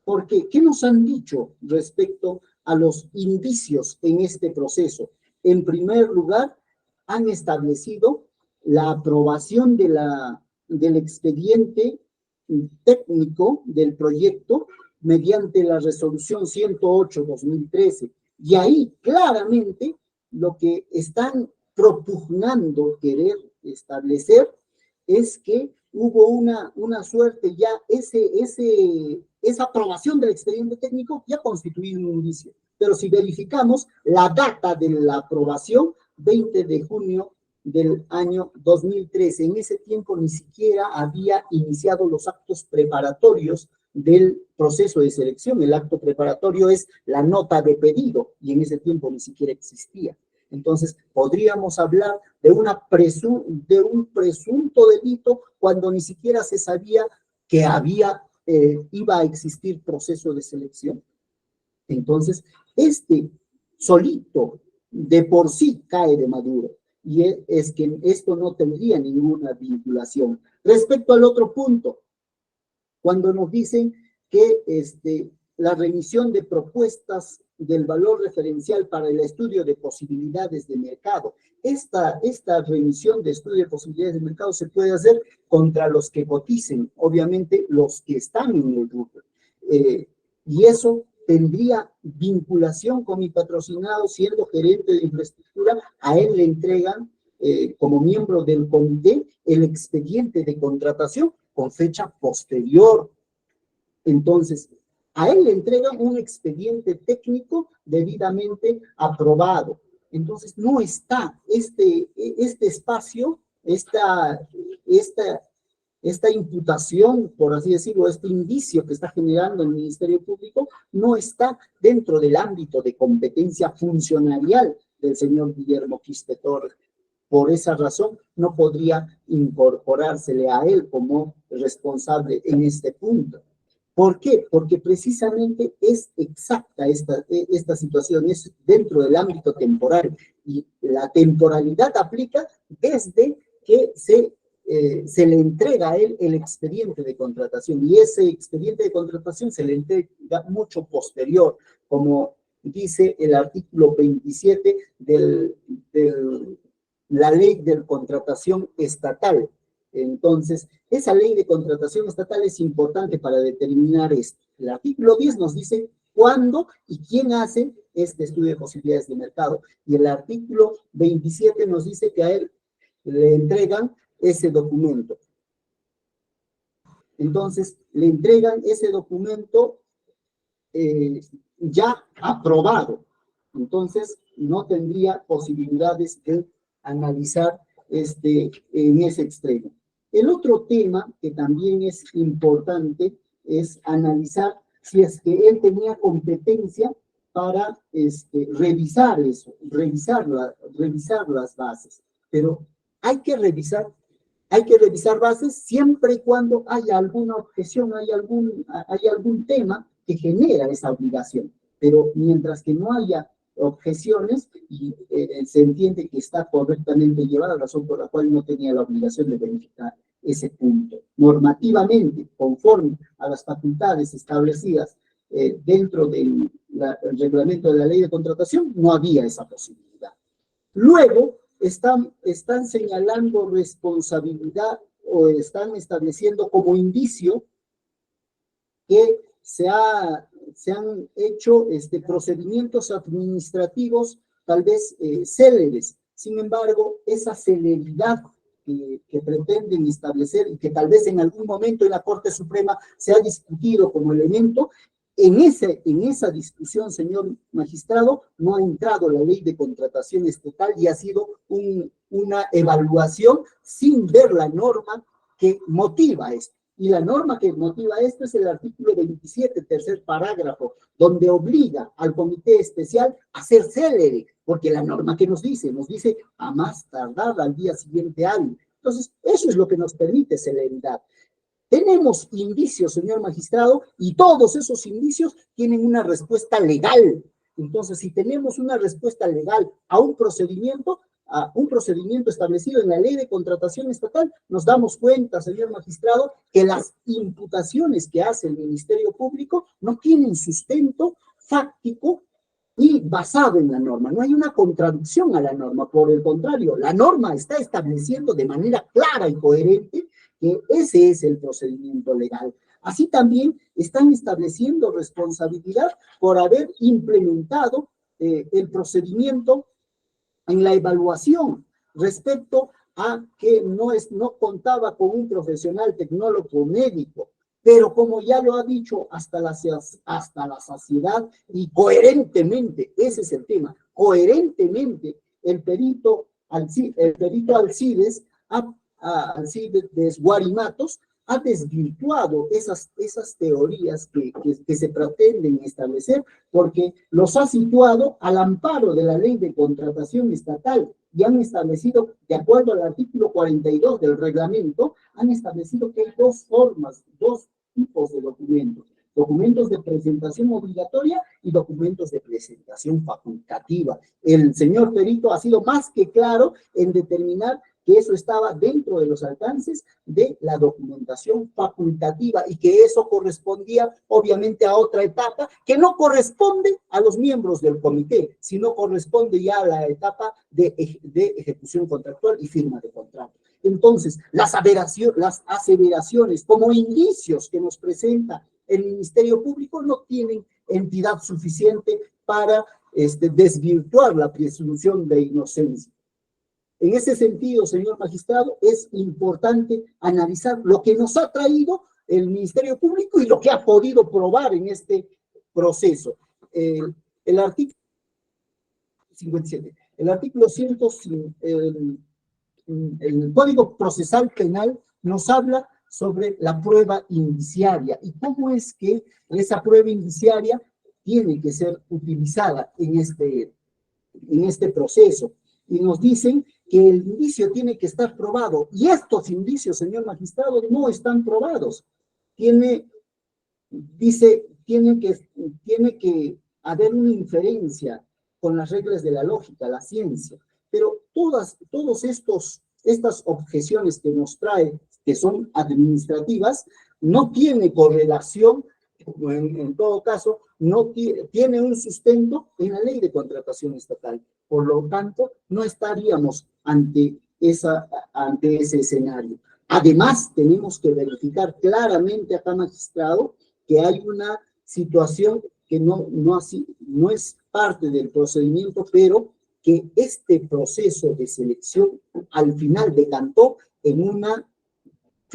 Porque, ¿qué nos han dicho respecto a los indicios en este proceso? En primer lugar, han establecido la aprobación del expediente técnico del proyecto mediante la resolución 108/2013. Y ahí claramente lo que están propugnando querer establecer es que hubo una suerte ya, esa aprobación del expediente técnico ya constituye un indicio. Pero si verificamos la data de la aprobación, 20 de junio del año 2013, en ese tiempo ni siquiera había iniciado los actos preparatorios del proceso de selección. El acto preparatorio es la nota de pedido y en ese tiempo ni siquiera existía. Entonces, podríamos hablar de un presunto delito cuando ni siquiera se sabía que iba a existir proceso de selección. Entonces, solito de por sí cae de maduro. Y es que esto no tendría ninguna vinculación. Respecto al otro punto, cuando nos dicen que la remisión de propuestas del valor referencial para el estudio de posibilidades de mercado, esta remisión de estudio de posibilidades de mercado se puede hacer contra los que coticen, obviamente los que están en el grupo. Y eso tendría vinculación con mi patrocinado, siendo gerente de infraestructura, a él le entregan, como miembro del comité, el expediente de contratación con fecha posterior. Entonces, a él le entregan un expediente técnico debidamente aprobado. Entonces, no está este espacio, esta imputación, por así decirlo, este indicio que está generando el Ministerio Público, no está dentro del ámbito de competencia funcionarial del señor Guillermo Quispe Torres. Por esa razón, no podría incorporársele a él como responsable en este punto. ¿Por qué? Porque precisamente es exacta esta situación, es dentro del ámbito temporal, y la temporalidad aplica desde que se le entrega a él el expediente de contratación, y ese expediente de contratación se le entrega mucho posterior, como dice el artículo 27 de la ley de contratación estatal. Entonces, esa ley de contratación estatal es importante para determinar esto. El artículo 10 nos dice cuándo y quién hace este estudio de posibilidades de mercado, y el artículo 27 nos dice que a él le entregan ese documento. Entonces, le entregan ese documento ya aprobado. Entonces, no tendría posibilidades de analizar en ese extremo. El otro tema que también es importante es analizar si es que él tenía competencia para revisar eso, revisar las bases. Pero hay que revisar bases siempre y cuando haya alguna objeción, hay algún tema que genera esa obligación. Pero mientras que no haya objeciones y se entiende que está correctamente llevada, razón por la cual no tenía la obligación de verificar ese punto. Normativamente, conforme a las facultades establecidas dentro del reglamento de la ley de contratación, no había esa posibilidad. Luego, están señalando responsabilidad o están estableciendo como indicio que se han hecho procedimientos administrativos tal vez céleres. Sin embargo, esa celeridad que pretenden establecer y que tal vez en algún momento en la Corte Suprema se ha discutido como elemento, en esa discusión, señor magistrado, no ha entrado la ley de contratación estatal y ha sido una evaluación sin ver la norma que motiva esto. Y la norma que motiva esto es el artículo 27, tercer parágrafo, donde obliga al comité especial a ser célere, porque la norma que nos dice a más tardar al día siguiente hábil. Entonces, eso es lo que nos permite celeridad. Tenemos indicios, señor magistrado, y todos esos indicios tienen una respuesta legal. Entonces, si tenemos una respuesta legal a un procedimiento establecido en la ley de contratación estatal, nos damos cuenta, señor magistrado, que las imputaciones que hace el Ministerio Público no tienen sustento fáctico y basado en la norma. No hay una contradicción a la norma, por el contrario, la norma está estableciendo de manera clara y coherente que ese es el procedimiento legal. Así también están estableciendo responsabilidad por haber implementado el procedimiento en la evaluación respecto a que no contaba con un profesional tecnólogo médico, pero como ya lo ha dicho hasta la saciedad y coherentemente, ese es el tema, coherentemente el perito Alcides Guarimatos ha desvirtuado esas teorías que se pretenden establecer, porque los ha situado al amparo de la ley de contratación estatal y han establecido, de acuerdo al artículo 42 del reglamento, han establecido que hay dos tipos de documentos: documentos de presentación obligatoria y documentos de presentación facultativa. El señor perito ha sido más que claro en determinar que eso estaba dentro de los alcances de la documentación facultativa y que eso correspondía obviamente a otra etapa que no corresponde a los miembros del comité, sino corresponde ya a la etapa de ejecución contractual y firma de contrato. Entonces, las aseveraciones como indicios que nos presenta el Ministerio Público no tienen entidad suficiente para desvirtuar la presunción de inocencia. En ese sentido, señor magistrado, es importante analizar lo que nos ha traído el Ministerio Público y lo que ha podido probar en este proceso. El artículo 57, el artículo 105, el Código Procesal Penal nos habla sobre la prueba indiciaria y cómo es que esa prueba indiciaria tiene que ser utilizada en este proceso. Y nos dicen que el indicio tiene que estar probado, y estos indicios, señor magistrado, no están probados. Tiene que haber una inferencia con las reglas de la lógica, la ciencia, pero todas estas objeciones que nos trae, que son administrativas, no tiene correlación, en todo caso, no tiene un sustento en la ley de contratación estatal. Por lo tanto, no estaríamos ante ese escenario. Además, tenemos que verificar claramente acá, magistrado, que hay una situación que no es parte del procedimiento, pero que este proceso de selección al final decantó en una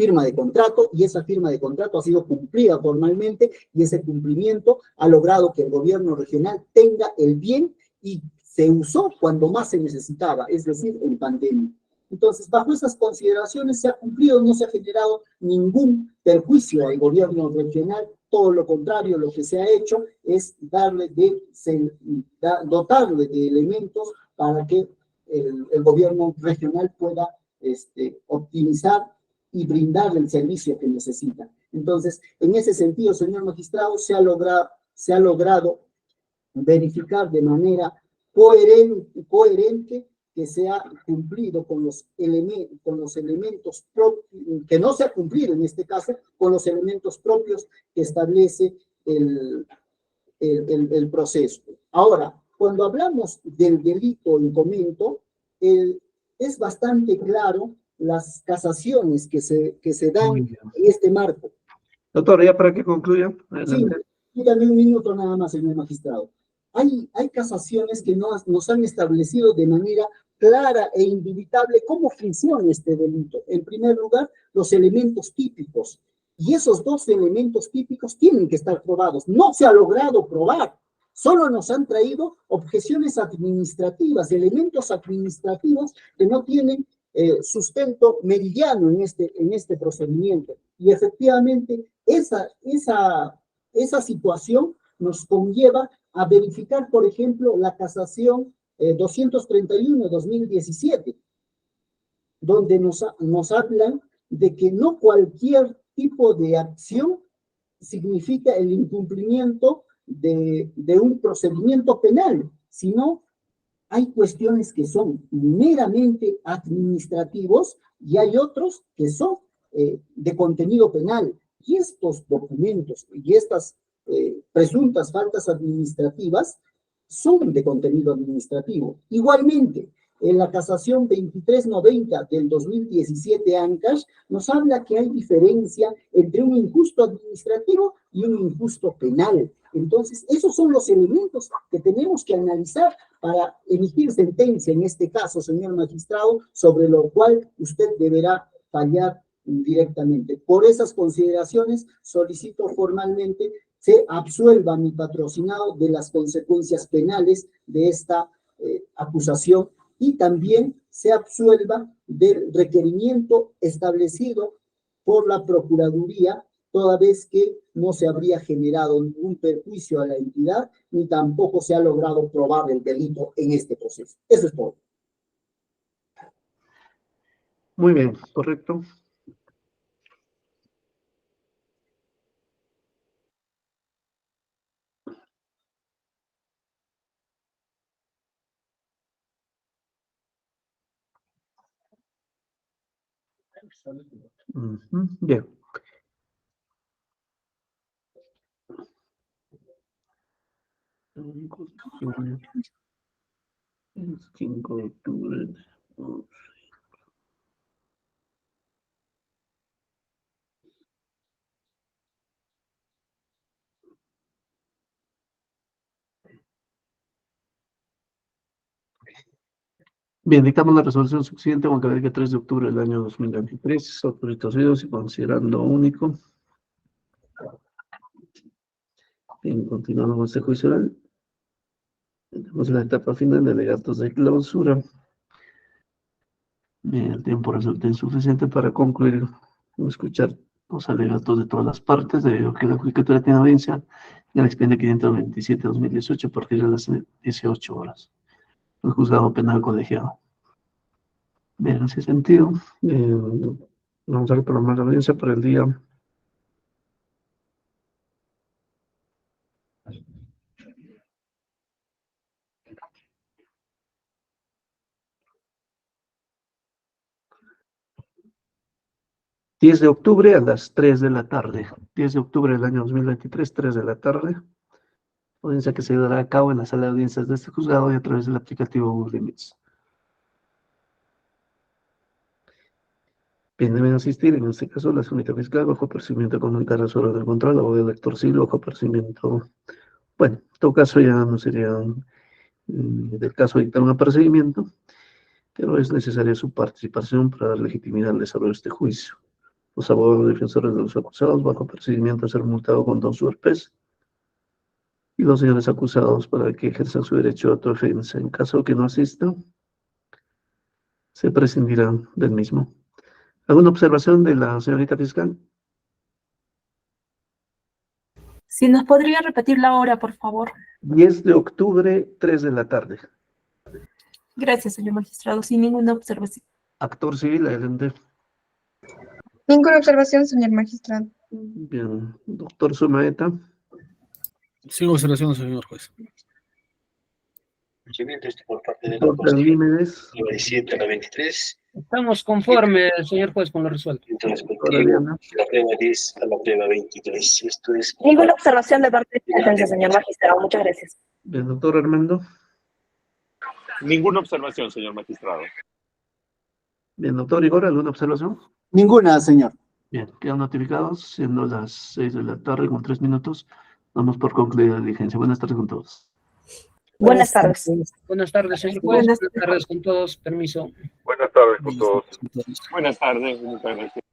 firma de contrato, y esa firma de contrato ha sido cumplida formalmente, y ese cumplimiento ha logrado que el gobierno regional tenga el bien y se usó cuando más se necesitaba, es decir, en pandemia. Entonces, bajo esas consideraciones se ha cumplido, no se ha generado ningún perjuicio al gobierno regional, todo lo contrario, lo que se ha hecho es dotarle de elementos para que el gobierno regional pueda optimizar y brindarle el servicio que necesita. Entonces, en ese sentido, señor magistrado, se ha logrado verificar de manera coherente que se ha cumplido con los elementos propios, que no se ha cumplido en este caso, con los elementos propios que establece el proceso. Ahora, cuando hablamos del delito en comento, es bastante claro las casaciones que se dan en este marco. Doctor, ya para que concluya. Sí, dígame un minuto nada más, señor magistrado. Hay casaciones que nos han establecido de manera clara e indubitable cómo funciona este delito. En primer lugar, los elementos típicos. Y esos dos elementos típicos tienen que estar probados. No se ha logrado probar. Solo nos han traído objeciones administrativas, elementos administrativos que no tienen sustento meridiano en este procedimiento. Y efectivamente, esa situación nos conlleva a verificar, por ejemplo, la casación 231-2017, donde nos hablan de que no cualquier tipo de acción significa el incumplimiento de un procedimiento penal, sino hay cuestiones que son meramente administrativos y hay otros que son de contenido penal. Y estos documentos y estas presuntas faltas administrativas son de contenido administrativo. Igualmente, en la casación 2390 del 2017 ANCASH nos habla que hay diferencia entre un injusto administrativo y un injusto penal. Entonces, esos son los elementos que tenemos que analizar para emitir sentencia, en este caso, señor magistrado, sobre lo cual usted deberá fallar directamente. Por esas consideraciones, solicito formalmente se absuelva a mi patrocinado de las consecuencias penales de esta acusación y también se absuelva del requerimiento establecido por la Procuraduría, toda vez que no se habría generado ningún perjuicio a la entidad, ni tampoco se ha logrado probar el delito en este proceso. Eso es todo. Muy bien, correcto. Bien. El 5 de octubre. Bien, dictamos la resolución suficiente con que 3 de octubre del año 2023, autorizados y considerando único. Bien, continuamos con este juicio oral. Tenemos la etapa final de alegatos de clausura. Bien, el tiempo resulta insuficiente para concluir o escuchar los alegatos de todas las partes, debido a que la judicatura tiene audiencia en el expediente 527-2018 a partir de las 18 horas. El juzgado penal colegiado. Bien, en ese sentido, vamos a programar la audiencia para el día 10 de octubre a las 3 de la tarde. 10 de octubre del año 2023, 3 de la tarde. Audiencia que se llevará a cabo en la sala de audiencias de este juzgado y a través del aplicativo Google Meets. Bien, deben asistir, en este caso, la señorita fiscal bajo procedimiento de comentar sobre el control, la abogado lector civil bajo procedimiento. Bueno, en todo caso ya no sería del caso dictar un apercibimiento, pero es necesaria su participación para dar legitimidad al desarrollo de este juicio. Los abogados defensores de los acusados bajo procedimiento a ser multado con 2 URPs y los señores acusados para que ejerzan su derecho a autodefensa. En caso que no asista, se prescindirá del mismo. ¿Alguna observación de la señorita fiscal? Si nos podría repetir la hora, por favor. 10 de octubre, 3 de la tarde. Gracias, señor magistrado. Sin ninguna observación. Actor civil, adelante. Ninguna observación, señor magistrado. Bien, doctor Sumaeta. Sin observación, señor juez. Por parte de la Doctor Límenes. 17 a la 23. Estamos conformes, señor juez, con lo resuelto. Entonces, Doctora Diana. la prueba 10 a la prueba 23. Esto es. Ninguna observación de parte de la defensa, señor magistrado. Muchas gracias. Bien, doctor Armando. Ninguna observación, señor magistrado. Bien, doctor Igor, ¿alguna observación? Ninguna, señor. Bien, quedan notificados, siendo las 6 de la tarde con 3 minutos. Damos por concluida la diligencia. Buenas tardes con todos. Buenas tardes. Buenas tardes, señor juez. Buenas Buenas tardes con todos. Permiso. Buenas tardes con todos. Buenas tardes, muchas gracias.